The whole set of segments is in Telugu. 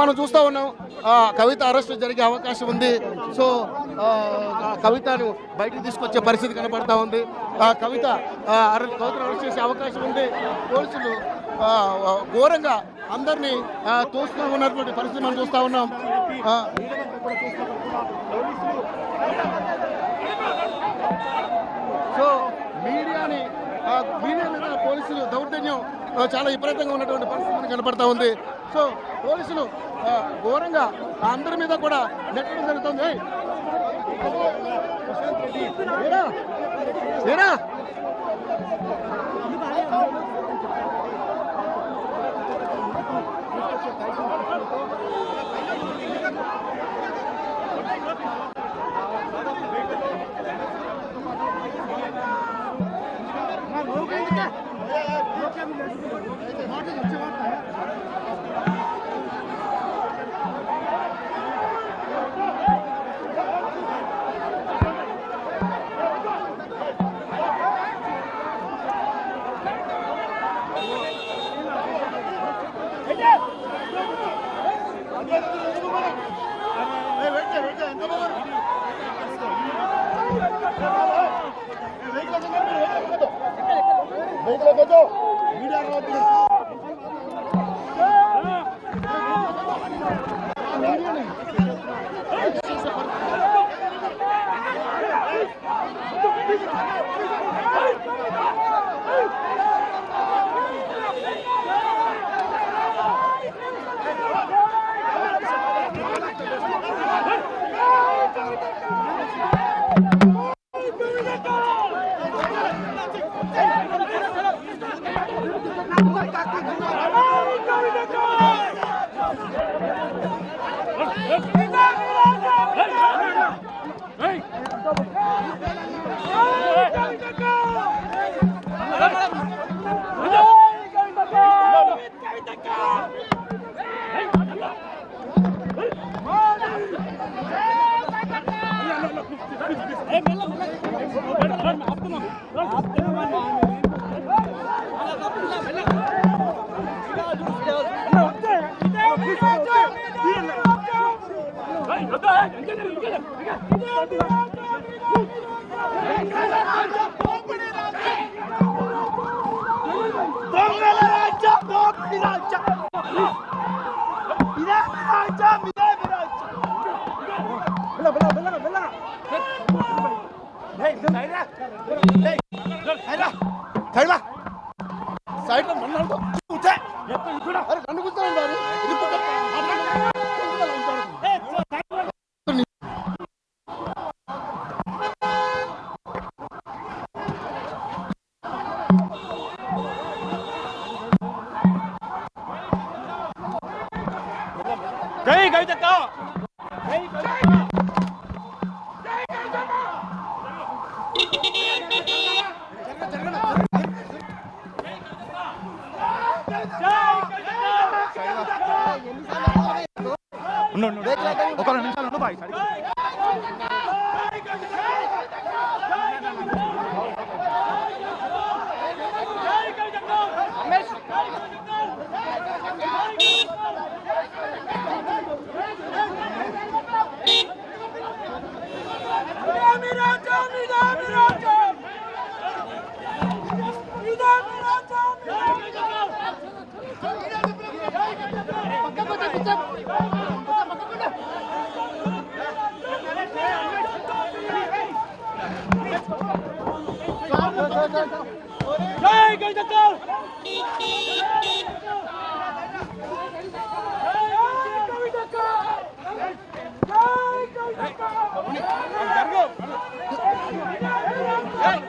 మనం చూస్తూ ఉన్నాం కవిత అరెస్ట్ జరిగే అవకాశం ఉంది. సో కవితను బయటకు తీసుకొచ్చే పరిస్థితి కనబడతా ఉంది. కవితను అరెస్ట్ చేసే అవకాశం ఉంది. పోలీసులు ఘోరంగా అందరినీ తోస్తూ ఉన్నటువంటి పరిస్థితి మనం చూస్తూ ఉన్నాం. సో మీడియా మీద పోలీసులు దౌర్జన్యం చాలా విపరీతంగా ఉన్నటువంటి పరిస్థితి మనకు కనపడతా ఉంది. సో పోలీసులు ఘోరంగా అందరి మీద కూడా నెట్టడం జరుగుతుంది. Hey!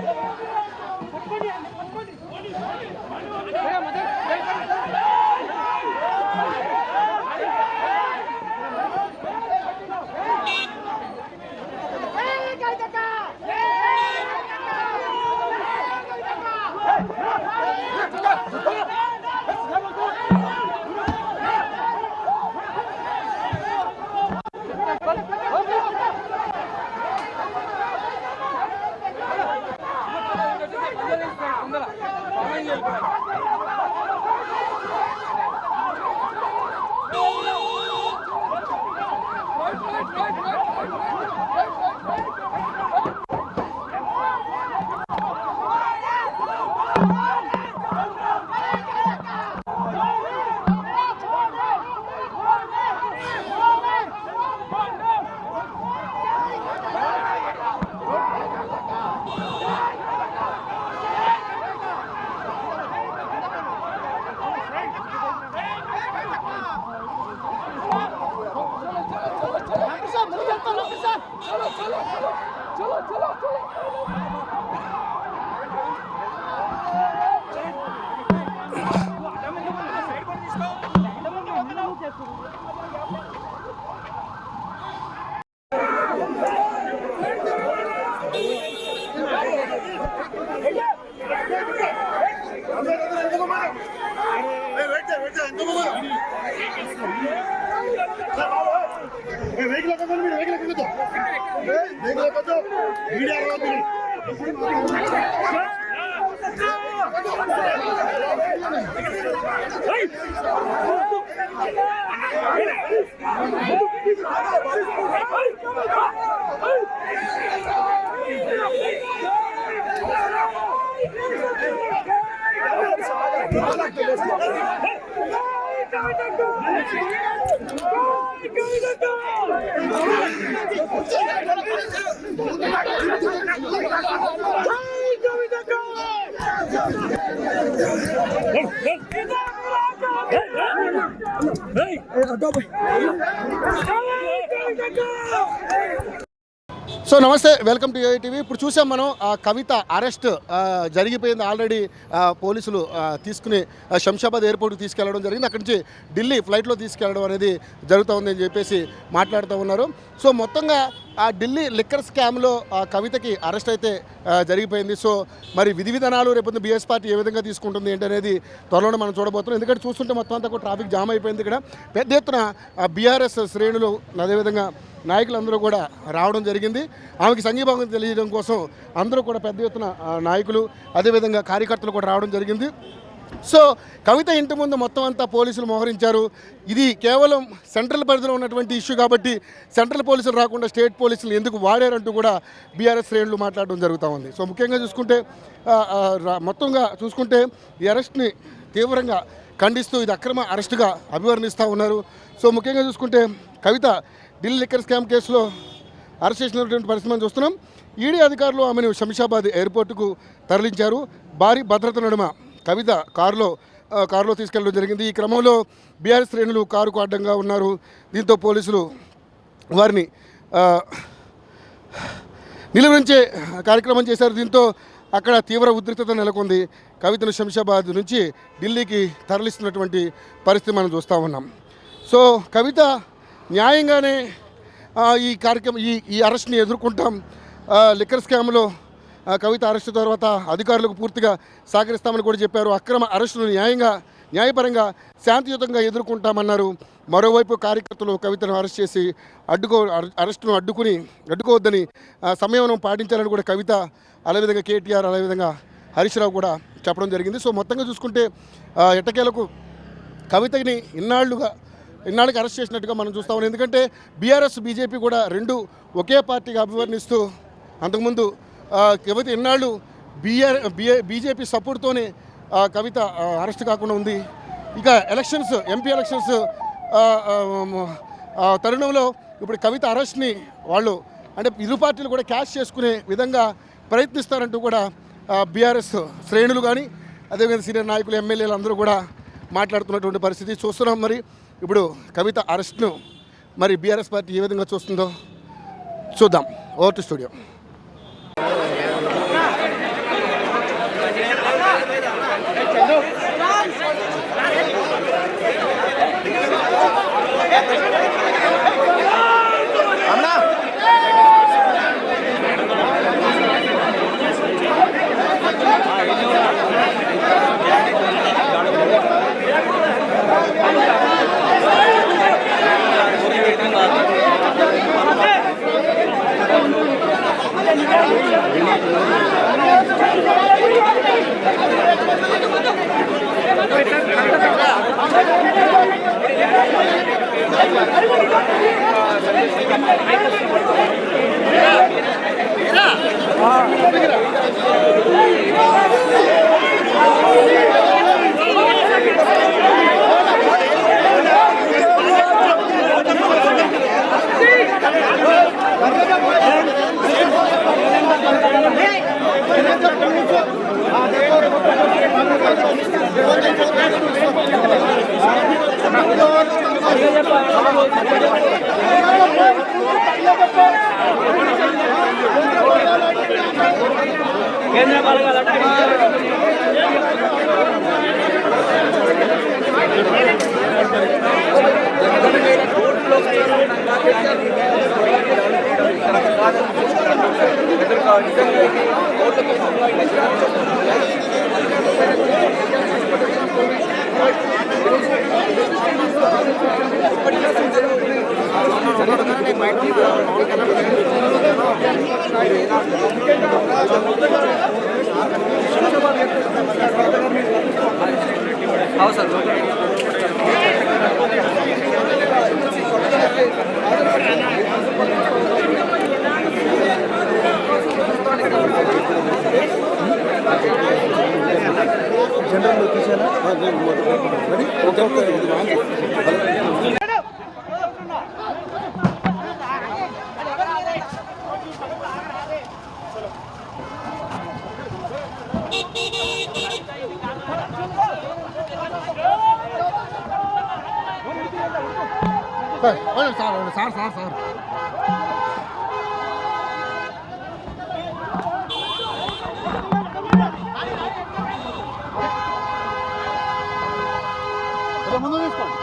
సో నమస్తే, వెల్కమ్ టు ఏఐటీవీ. ఇప్పుడు చూసాం మనం కవిత అరెస్ట్ జరిగిపోయింది ఆల్రెడీ. పోలీసులు తీసుకుని శంషాబాద్ ఎయిర్పోర్ట్కి తీసుకెళ్లడం జరిగింది. అక్కడి నుంచి ఢిల్లీ ఫ్లైట్లో తీసుకెళ్లడం అనేది జరుగుతూ ఉందని చెప్పేసి మాట్లాడుతూ ఉన్నారు. సో మొత్తంగా ఆ ఢిల్లీ లిక్కర్ స్కామ్లో కవితకి అరెస్ట్ అయితే జరిగిపోయింది. సో మరి విధి విధానాలు రేపు బీఎస్ పార్టీ ఏ విధంగా తీసుకుంటుంది ఏంటి అనేది త్వరలోనే మనం చూడబోతున్నాం. ఎందుకంటే చూస్తుంటే మొత్తం అంతా కూడా ట్రాఫిక్ జామ్ అయిపోయింది. ఇక్కడ పెద్ద ఎత్తున బీఆర్ఎస్ శ్రేణులు అదేవిధంగా నాయకులందరూ కూడా రావడం జరిగింది. ఆమెకి సంఘీభావం తెలియడం కోసం అందరూ కూడా పెద్ద ఎత్తున నాయకులు అదేవిధంగా కార్యకర్తలు కూడా రావడం జరిగింది. సో కవిత ఇంటి ముందు మొత్తం అంతా పోలీసులు మోహరించారు. ఇది కేవలం సెంట్రల్ పరిధిలో ఉన్నటువంటి ఇష్యూ కాబట్టి సెంట్రల్ పోలీసులు రాకుండా స్టేట్ పోలీసులు ఎందుకు వాడారంటూ కూడా బీఆర్ఎస్ శ్రేణులు మాట్లాడడం జరుగుతూ ఉంది. సో ముఖ్యంగా చూసుకుంటే మొత్తంగా చూసుకుంటే ఈ అరెస్ట్ని తీవ్రంగా ఖండిస్తూ ఇది అక్రమ అరెస్టుగా అభివర్ణిస్తూ ఉన్నారు. సో ముఖ్యంగా చూసుకుంటే కవిత ఢిల్లీ లిక్కర్ స్కామ్ కేసులో అరెస్ట్ చేసినటువంటి పరిస్థితి మనం చూస్తున్నాం. ఈడీ అధికారులు ఆమెను శంషాబాద్ ఎయిర్పోర్టుకు తరలించారు. భారీ భద్రత నడుమ కవిత కారులో తీసుకెళ్లడం జరిగింది. ఈ క్రమంలో బీఆర్ఎస్ శ్రేణులు కారుకు అడ్డంగా ఉన్నారు. దీంతో పోలీసులు వారిని నిలువరించే కార్యక్రమం చేశారు. దీంతో అక్కడ తీవ్ర ఉద్రిక్తత నెలకొంది. కవితను శంషాబాద్ నుంచి ఢిల్లీకి తరలిస్తున్నటువంటి పరిస్థితి మనం చూస్తూ ఉన్నాం. సో కవిత న్యాయంగానే ఈ కార్యక్రమం ఈ అరెస్ట్ని ఎదుర్కొంటాం. లిక్కర్ స్కామ్లో కవిత అరెస్టు తర్వాత అధికారులకు పూర్తిగా సహకరిస్తామని కూడా చెప్పారు. అక్రమ అరెస్టును న్యాయపరంగా శాంతియుతంగా ఎదుర్కొంటామన్నారు. మరోవైపు కార్యకర్తలు కవితను అరెస్ట్ చేసి అరెస్టును అడ్డుకోవద్దని సంయమనం పాటించాలని కూడా కవిత అదేవిధంగా కేటీఆర్ అదేవిధంగా హరీష్ రావు కూడా చెప్పడం జరిగింది. సో మొత్తంగా చూసుకుంటే ఎట్టకేలకు కవితని ఇన్నాళ్ళకి అరెస్ట్ చేసినట్టుగా మనం చూస్తా ఉన్నాం. ఎందుకంటే బీఆర్ఎస్ బీజేపీ కూడా రెండు ఒకే పార్టీగా అభివర్ణిస్తూ అంతకుముందు కవిత ఇన్నాళ్ళు బీజేపీ సపోర్ట్తోనే కవిత అరెస్ట్ కాకుండా ఉంది. ఇక ఎంపీ ఎలక్షన్స్ తరుణంలో ఇప్పుడు కవిత అరెస్ట్ని వాళ్ళు అంటే ఇరు పార్టీలు కూడా క్యాష్ చేసుకునే విధంగా ప్రయత్నిస్తారంటూ కూడా బీఆర్ఎస్ శ్రేణులు కానీ అదేవిధంగా సీనియర్ నాయకులు ఎమ్మెల్యేలు అందరూ కూడా మాట్లాడుతున్నటువంటి పరిస్థితి చూస్తున్నాం. మరి ఇప్పుడు కవిత అరెస్ట్ను మరి బీఆర్ఎస్ పార్టీ ఏ విధంగా చూస్తుందో చూద్దాం. Over to studio. General location sir ముందు తీసుకోండి.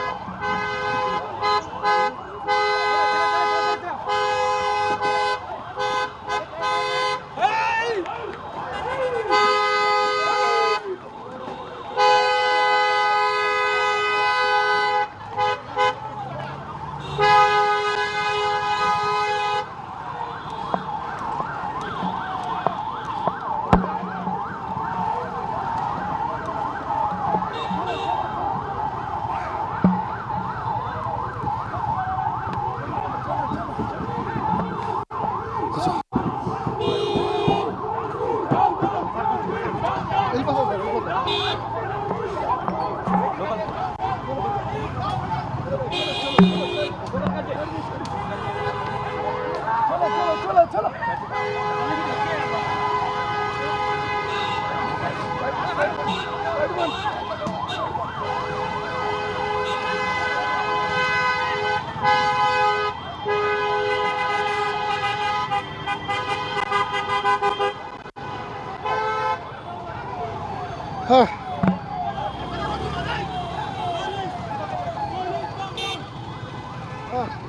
Huh.